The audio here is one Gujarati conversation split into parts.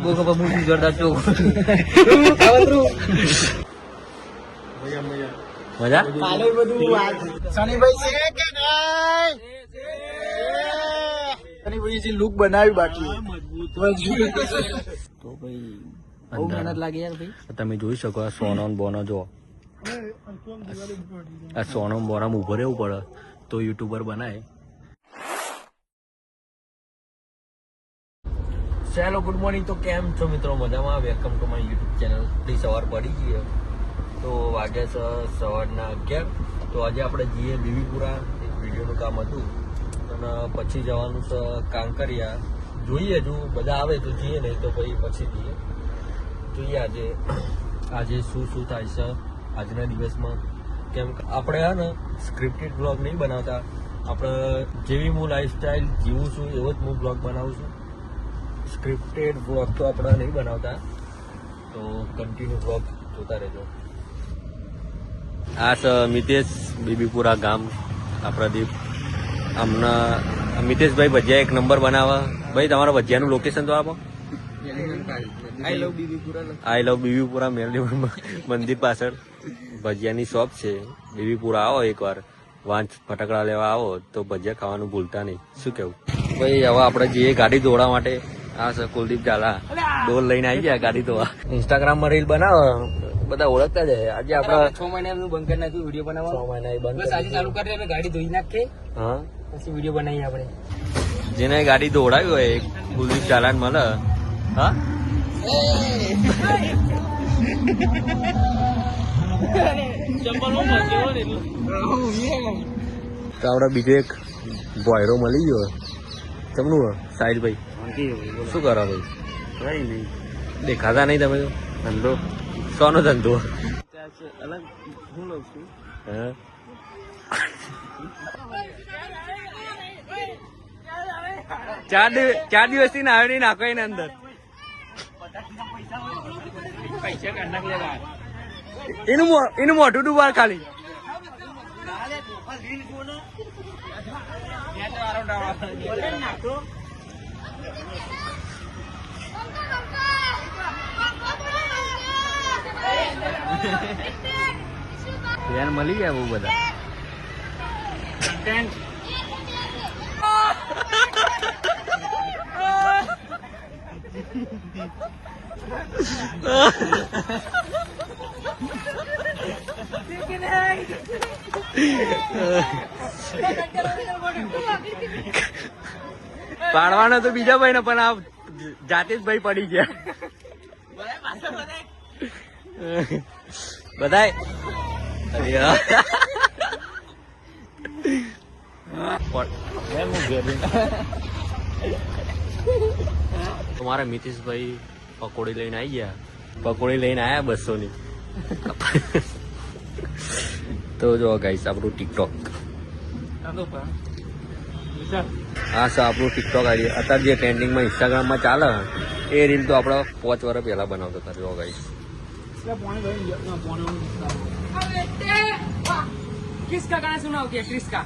બહુ ખબર મોટી જોરદાર ચોક મજા સનીભાઈ છે કે નહીં? સનીભાઈ જે લુક બનાવ્યું બાકી તો ભાઈ બહુ મહેનત લાગે યાર ભાઈ. તમે જોઈ શકો આ સોનો બોનો જો આ સોનો બોનામાં ઉભો રહેવું પડે તો યુટ્યુબર બનાય. ચાલો ગુડ મોર્નિંગ. તો કેમ છો મિત્રો? મજામાં? Welcome to my YouTube channel. સવાર પડી ગઈ તો વાગે છે સવારના 11. તો આજે આપણે જઈએ બીબીપુરા, એક વિડીયોનું કામ હતું અને પછી જવાનું છે કાંકરિયા. જોઈએ જો બધા આવે તો જઈએ, નહીં તો પછી જઈએ. જોઈએ આજે શું થાય છે આજના દિવસમાં. કેમ કે આપણે ને સ્ક્રિપ્ટેડ બ્લોગ નહીં બનાવતા. આપણે જેવી હું લાઈફસ્ટાઈલ જીવું છું એવો જ હું બ્લોગ બનાવું છું. સ્ક્રિપ્ટેડ બ્લોગ તો આપણે નહીં બનાવતા. તો કન્ટિન્યુ બ્લોગ જોતા રહેજો. આ છે મિતેશ, બીબીપુરા ગામ, આ પ્રદીપ. હમણાં મિતેશભાઈ ભજીયા એક નંબર બનાવે. ભાઈ તમારા ભજીયાનું લોકેશન તો આપો. આઈ લવ બીબીપુરા મેલડી મંદિર પાછળ ભજીયાની શોપ છે. બીબીપુરા આવો એકવાર, વાંચ ફટાકડા લેવા આવો તો ભજીયા ખાવાનું ભૂલતા નહીં. શું કેવું ભાઈ? હવે આપણે જઈએ ગાડી ધોવા માટે. હા સર, કુલદીપ ઝાલા ડોલ લઈને આવી ગયા ગાડી ધોવા. ઇન્સ્ટાગ્રામમાં રીલ બનાવો, બધા ઓળખતા જાય. આજે આપડા 6 મહિના બંધ કરી નાખ્યું વિડીયો બનાવવા. 6 મહિના બંધ, બસ આજે ચાલુ કરી ગાડી ધોઈ નાખીએ. હા, પછી વિડીયો બનાવીએ આપણે. જેને ગાડી દોડાવી હોય કુલદીપ ઝાલા ને મળે. હા તો આપડે બીજો એક બોયરો મળી ગયો. તમનું સાહિલભાઈ શું કરો ભાઈ? કઈ નહીં, દેખાતા નહીં તમે તો. ધંધો સોનો ધંધો અલગ હું લઉં છું. ચાર દિવસથી નાવે નહીં નાખો એને અંદર. એનું મોઢું ડૂબાર ખાલી. યાર મળી ગયા બહુ બધા. પાડવાનો તો બીજા ભાઈ ને, પણ આ જાતે જ ભાઈ પડી ગયા બધાય. તમારા મિતેશભાઈ પકોડી લઈને આવી ગયા. પકોડી લઈને આયા 200 ની. તો જો ગાઈસ આપણું ટિકટોક. હા સર, આપણું ટિકટોક આઈડી અત્યારે જે ટ્રેન્ડિંગમાં ઇન્સ્ટાગ્રામમાં ચાલે એ રીલ તો આપણે 5 વર્ષ પહેલા બનાવતા હતા. જો ગાઈસ किसका गाना सुना हो क्या? किसका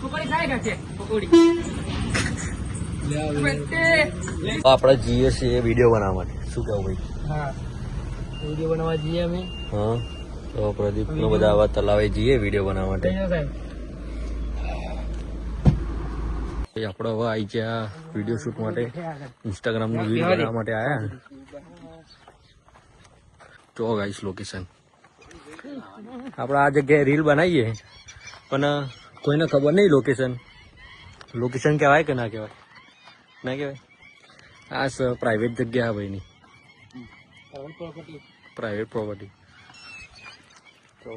पकोड़ी खाएगा क्या? पकोड़ी આપણે જઈએ છીએ વિડીયો બનાવવા માટે. શું કેવું ભાઈ? हाँ वीडियो बनवा दिए हमें. હા, તો પ્રદીપ નો બધા આવા તલાવે જઈએ વિડીયો બનાવવા માટે. આપણે હવે આવી ગયા વિડીયો શૂટ માટે, ઇન્સ્ટાગ્રામ નું રીલ બનાવવા માટે આયા. જો ગાઈસ લોકેશન. આપણે આ જગ્યાએ રીલ બનાવીએ પણ કોઈને ખબર નહીં લોકેશન કહેવાય કે ના કહેવાય? ના કહેવાય. આ પ્રાઇવેટ જગ્યા ભાઈની, પ્રાઇવેટ પ્રોપર્ટી. તો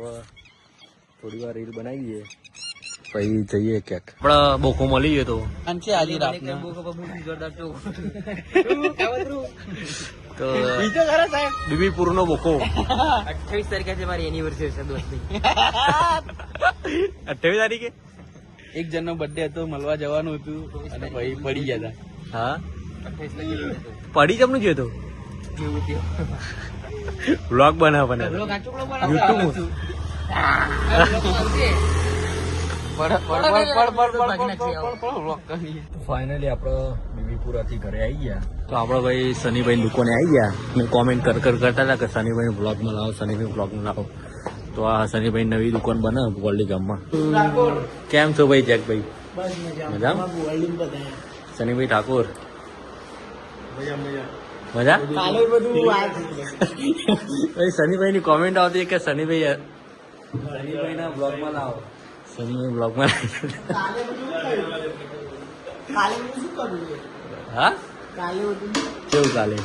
થોડી વાર રીલ બનાવીએ પછી જઈએ ક્યાંક. આપડે બોકો મળી ગયો તો આજે રાતને તો બીબીપુર નો બોકો. 28 તારીખે છે મારી એનિવર્સરી છે દોસ્તી. 28 તારીખે એક જણનો બર્થડે હતો, મળવા જવાનું હતું અને પછી પડી ગયા હતા. હા, પડી જમનું થયું હતું. બ્લોગ બનાવવાના યુટ્યુબ. ફાઇનલી આપણે બીબીપુરાથી ઘરે આવી ગયા. તો આપણે ભાઈ સનીભાઈ દુકાને આવી ગયા. મેં કોમેન્ટ કરતા હતા કે સનીભાઈ બ્લોગમાં લાવો, સનીભાઈ બ્લોગમાં લાવો. તો આ સનીભાઈ નવી દુકાન બને ગોલ્ડી ગામમાં. કેમ છો ભાઈ જેકભાઈ? મજામાં? સનીભાઈ ઠાકોર મજા? ભાઈ સનીભાઈ ની કોમેન્ટ આવતી કે સનીભાઈ ના બ્લોગમાં લાવો, સનીભાઈ બ્લોગમાં હા કેવું કાલે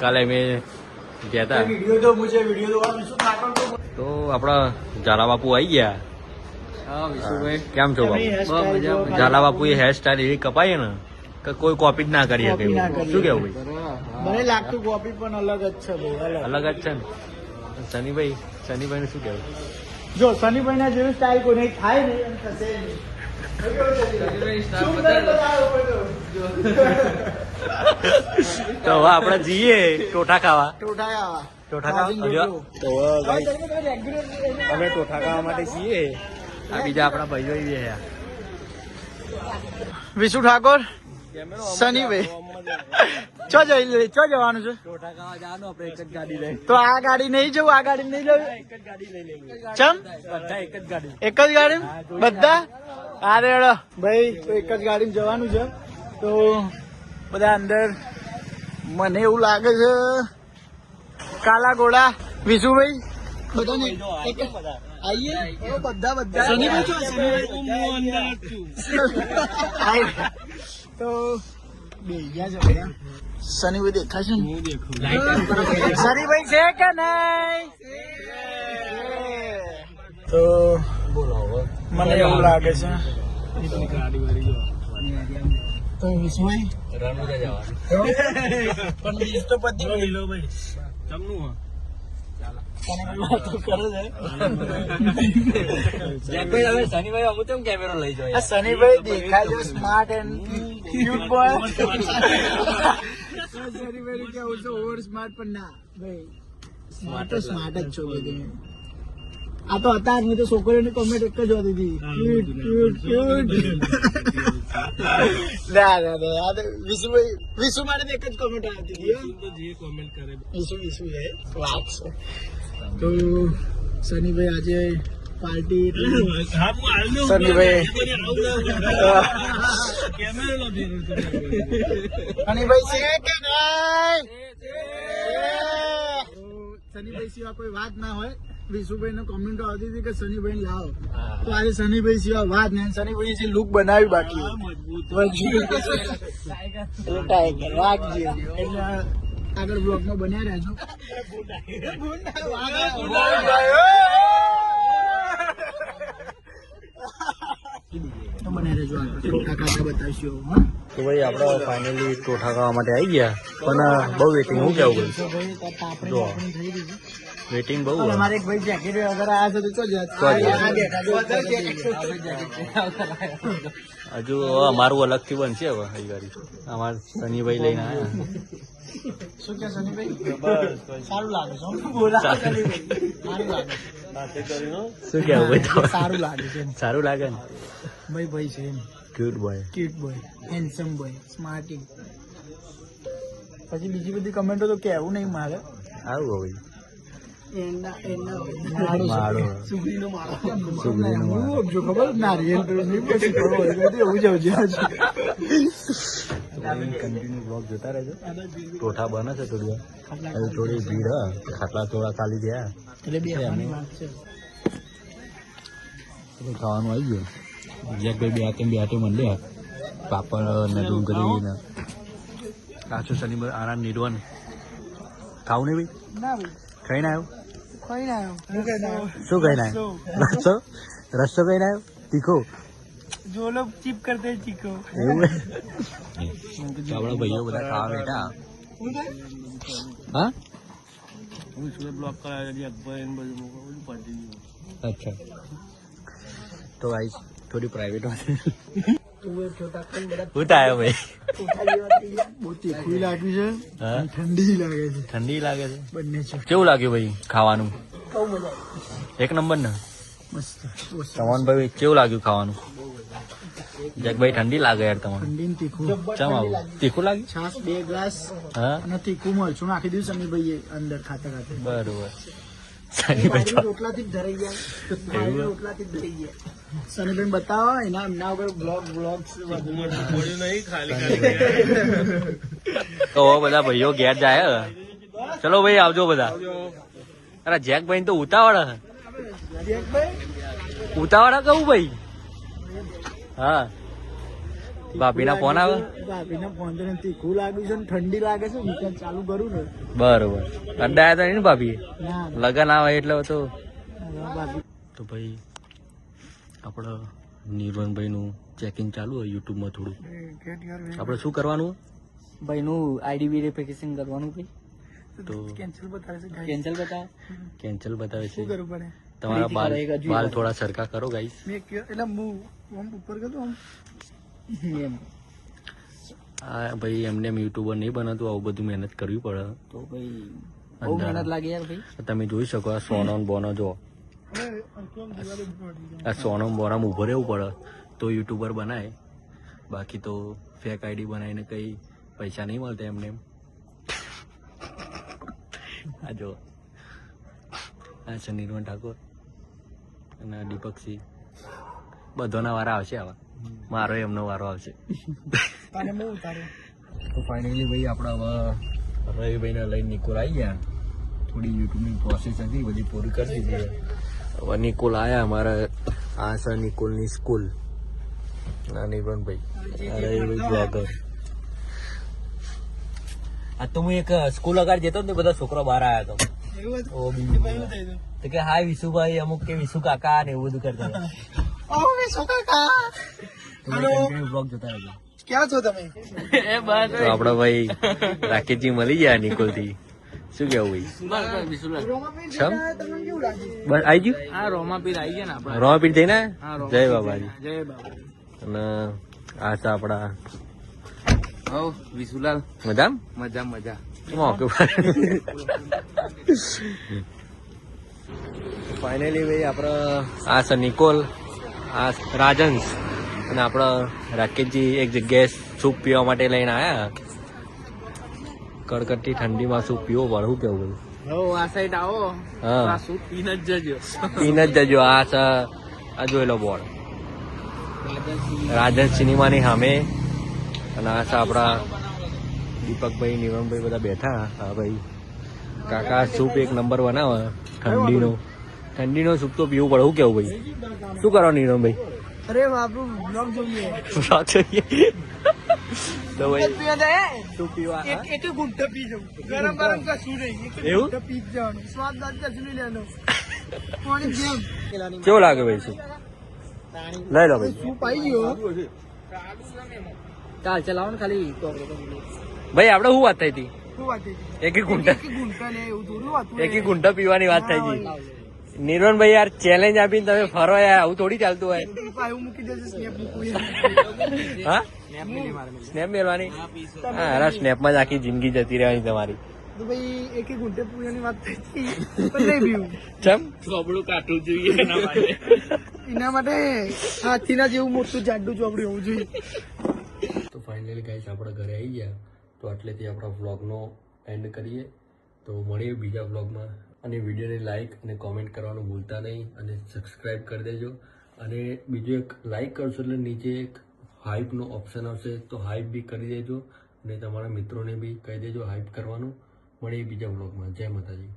કાલે મેં ગયા હતા તો આપડા ઝાલા બાપુ આવી ગયા. કેમ છો બાપુ? ઝાલા બાપુ એ હેર સ્ટાઈલ એવી કપાય ને કે કોઈ કોપી જ ના કરી શકે. શું કેવું ભાઈ? મને લાગતું કોપી પણ અલગ જ છે ભાઈ, અલગ જ છે ને. સનીભાઈ નું શું કેવું? જો સનીભાઈ ના જેવી સ્ટાઇલ કોઈ નહીં થાય ને એમ થશે નહીં. તો હવે આપણે જઈએ ટોઠા ખાવા. ટોઠા ખાવા. ટોઠા ખાવા તો અમે ટોઠા ખાવા માટે છીએ. આ બીજા આપણા ભાઈઓ છે. વિશુ ઠાકોર, સનીભાઈ ચો જવાનું છે? ટોઠા ખાવા જવાનું આપણે એક જ ગાડી લઈ. તો આ ગાડી નહીં જવું, આ ગાડી નહીં જવું. એક જ ગાડી લઈ લેવી. ચમ બધા એક જ ગાડી. એક જ ગાડી બધા? અરે ભાઈ તો એક જ ગાડીમાં જવાનું છે. તો બધા અંદર મને એવું લાગે છે કાલા ગોળા વિશુભાઈ બધાને આઈએ બધા સનીભાઈ છો? તો બે ગયા છે બધા. સનીભાઈ દેખાશે ને? સનીભાઈ છે કે નહીં? તો મને એવું લાગે છે તો વિશુભાઈ રણુજા જવાનું. પણ બીજ તો પતી ગયેલો ભાઈ. જમનું વાતો કરે છે. શનિભાઈ અમુક કેમ કેમેરો લઈ જાય? આ સનીભાઈ દેખાય છે સ્માર્ટ એન્ડ ક્યુટ બોય. સનીભાઈ કેવું છે ઓવર સ્માર્ટ પણ ના ભાઈ, સ્માર્ટ જ છો બધું. આ તો હતા જ નહીં તો છોકરીઓની કોમેન્ટ એક જ હોતી હતી, ક્યુટ ક્યુટ ક્યુટ. ના આ તો વિશુ માટે એક જ કોમેન્ટ આવતી હતી. વિશુ છે વાત છે. તો સનીભાઈ આજે પાર્ટી સનીભાઈ છે કે નહીં? સનીભાઈ સિવાય કોઈ વાત ના હોય. વિશુભાઈ ને કોમેન્ટો આવતી હતી કે સનીભાઈ લાવો, તો આજે સનીભાઈ સિવાય વાત નહીં. સનીભાઈ જે લુક બનાવી બાકી ટાઈગર રાખજે. એટલે આગળ બ્લોગ માં બન્યા રહેજો. તો બન્યા રહેજો, ટોઠા ખાતા બતાવીશું. તો ભાઈ આપણે ફાઇનલી ટોઠા ખાવા માટે આવી ગયા, પણ બહુ વેટિંગ. હું કેવું જો વેટિંગ બહુ. અમારે એક ભાઈ જેકેટ વગર આવ્યા છે તો હજુ અમારું અલગથી બનશે હવે. અહીં ગાડી અમારે શનિભાઈ લઈને આવ્યા. શું કે સનીભાઈ સારું લાગે છે? બોલા સનીભાઈ સારું લાગે. શું કેવું ભાઈ? સારું લાગે છે. સારું લાગે ને ભાઈ છે એમ. Cute boy, cute boy, handsome boy, smarty. પછી બીજી બધી કમેન્ટો તો કહેવું નહીં મારે. આવું ભાઈ માળો સુગરીનો માળો જો ખબર નારિયેલ એવું જ કન્ટિન્યુ બ્લોગ જોતા રહેજો. ટોઠા બને છે થોડી વાર, થોડી ભીડ હ, ખાટલા થોડા ખાલી થયા એટલે બે વાત છે. ખાવાનું આવી ગયું. જેકભાઈ બે હાથે મંડ્યા, પાપડ ને ડુંગળી ને કાચું શનિવાર આરામ નીરવન ખાવું નહીં ભાઈ? ના ભાઈ ખાઈને આવ્યો. ખાઈને આવ્યો. શું ખાઈને આવ્યો? રસ્તો ખાઈને આવ્યો તીખો. જો લોગ ચીપ કરતે ચીકો એવું આપણા ભાઈઓ બધા ખાવા બેઠા. હા અચ્છા તો આઈ થોડી પ્રાઇવેટ વાત. હું થાય ભાઈ? બહુ તીખું લાગ્યું છે હા? અને ઠંડી લાગે છે ઠંડી લાગે છે. બંને છે. કેવું લાગ્યું ભાઈ ખાવાનું? બહુ મજા આવી. એક નંબર ને. મસ્ત બહુ સરસ. તમન ભાઈ કેવું લાગ્યું ખાવાનું? જગભાઈ ઠંડી લાગે યાર તમને. ઠંડી ને તીખું. ચમ આવું તીખું લાગ્યું? છાસ 2 ગ્લાસ હા અને તીખું મરચું નાખી દીધું સમીભાઈએ અંદર ખાતા ખાતા. બરોબર. સનીભાઈ તો- રોટલાથી જ ધરાઈ ગયા. રોટલાથી જ ધરાઈ ગયા. સનીભાઈ બતાવો એના ઉપર બ્લોગ તો હવે બધા ભાઈઓ ઘેર જાય હે. ચલો ભાઈ આવજો બધા. અરે જેક ભાઈ તો ઉતાવળ હે. ઉતાવળ હે કહું ભાઈ. હા ભાભીના ફોન આવે. ભાભીના ફોન તો તીખું લાગ્યું છે ને ઠંડી લાગે છે વીકેન્ડ ચાલુ કરું ને. બરોબર. અડ્ડા હતા ને ભાભી ના લગન આવે એટલે તો. ભાભી તો ભાઈ આપણે નિર્વનભાઈ નું ચેકિંગ ચાલુ હોય યુટ્યુબમાં થોડું. આપણે શું કરવાનું? ભાઈનું આઈડી વેરિફિકેશન કરવાનું ભાઈ. તો કેન્સલ બતાવે છે guys. કેન્સલ બતાવો. કેન્સલ બતાવે છે. શું કરવું પડે? તમારા બાલ એક હજુ બાલ થોડા સરખા કરો ગાઈસ. મેં એટલે હું આમ ઉપર ગયો આમ એમ આ ભાઈ એમને યુટ્યુબર નહીં બનાવતું, આવું બધું મહેનત કરવી પડે. તો ભાઈ બહુ મહેનત લાગે યાર ભાઈ. તમે જોઈ શકો આ સોનો ને બોનો જો. આ સોનો ને બોનામાં ઉભો રહેવું પડે તો યુટ્યુબર બનાય, બાકી તો ફેક આઈડી બનાવીને કઈ પૈસા નહીં મળતા એમને એમ. આ જો આ છે નિર્મલ ઠાકોર અને આ દીપકસિંહ. બધાના વારા આવશે આવા. મારો એમનો વારો આવશે. તને બહુ ઉતાર્યો. તો ફાઇનલી ભાઈ આપણે હવે રવિભાઈને લઈને નિકોલ આવી ગયા. થોડી યુટ્યુબની પ્રોસેસ હતી બધી પૂરી કરી દીધી. હવે નિકોલ આવ્યા. અમારે આ છે નિકોલની સ્કૂલ. ના નિર્વનભાઈ રવિભાઈ બ્લોગર. આ તો હું એક સ્કૂલ અગાડ જતો ને બધા છોકરો બહાર આવ્યા હતો. એવું હતું? ઓ બીજું તો કે હાય વિશુભાઈ, અમુક કે વિશુ કાકા ને એવું બધું કરતા હતા. ઓ વિશુ કાકા. તો ભાઈ બ્લોગ જોતા રહેજો. ક્યાં છો તમે? તો આપડે ભાઈ રાકેશજી મળી ગયા નિકોલ થી. શું કેવું ભાઈ? રોમાપીર છમ? જતા તમને કેવું લાગ્યું? બસ આવી ગયું. હા રોમાપીર આવી ગયા ને આપડે. રોમાપીર થઈને હા, રોમાપીર. જય બાબાજી. જય બાબા. અને આ છે આપડા હો વિશુલાલ મજામ મજા મજા. ફાઇનલી ભાઈ આપડે આ છે નિકોલ, આ રાજંશ અને આપડે રાકેશજી એક જગ્યાએ સૂપ પીવા માટે લઈને આયા. કડકડતી ઠંડીમાં સૂપ પીવો પડે. શું કેવું ભાઈ? હો આ સાઈડ આવો. હા. આ શું પીને જ જજો. પીને જ જજો. આ છે આ જોઈ લો બોર્ડ રાજન સિનેમાની સામે. અને આ છે આપડા દીપકભાઈ નિરમભાઈ બધા બેઠા. હા ભાઈ કાકા સૂપ એક નંબર બનાવે ઠંડીનો. ઠંડીનો સૂપ તો પીવું પડે. શું કેવું ભાઈ? શું કરો નિરમભાઈ? અરે બાપુ બ્લોગ જોઈએ. તો ભાઈ પીવા જાય શું પીવા? હા? એક ગુંઠો પી જવું. ગરમ ગરમ કશું નહીં. એક એવું? ગુંઠો પી જ જવાનું. સ્વાદ બાદ કશું નહીં લેવાનો. પાણી જેમ કેવું લાગે ભાઈ શું? લઈ લો ભાઈ. સૂપ આવી ગયો. ચાલ ચલાવો ને ખાલી. ભાઈ આપડે શું વાત થઈ હતી? શું વાત છે? એકી ગુંઠા એક ગુંઠા ને એવું થોડું હતું. એકી ગુંઠા પીવાની વાત થઈ ગઈ. નિર્વનભાઈ યાર ચેલેન્જ આપીને તમે ફરો યાર. આવું થોડી ચાલતું હોય. એવું મૂકી દેશે સ્નેપ મૂકવું. હા સ્નેપ મેળવાની? હા અરે સ્નેપમાં જ આખી જિંદગી જતી રહેવાની તમારી. તો ભાઈ એક ગુંઠે પૂજાની વાત થઈ હતી પણ નહીં પીવું. ચમ? ચોપડું કાઢવું જોઈએ એના માટે. એના માટે હાથીના જેવું મોટું જાડું ચોપડું હોવું જોઈએ. તો ફાઇનલી ગાઈસ આપણે ઘરે આવી ગયા. તો આટલેથી આપણા વ્લોગનો એન્ડ કરીએ. તો મળીએ બીજા વ્લોગમાં. અને વિડીયોને લાઇક અને કોમેન્ટ કરવાનું ભૂલતા નહીં. અને સબસ્ક્રાઈબ કરી દેજો. અને બીજું એક લાઇક કરશો એટલે નીચે એક હાઇપનો ઓપ્શન આવશે. તો હાઇપ બી કરી દેજો. અને તમારા મિત્રોને બી કહી દેજો હાઇપ કરવાનું. મળીએ બીજા વ્લોગમાં. જય માતાજી.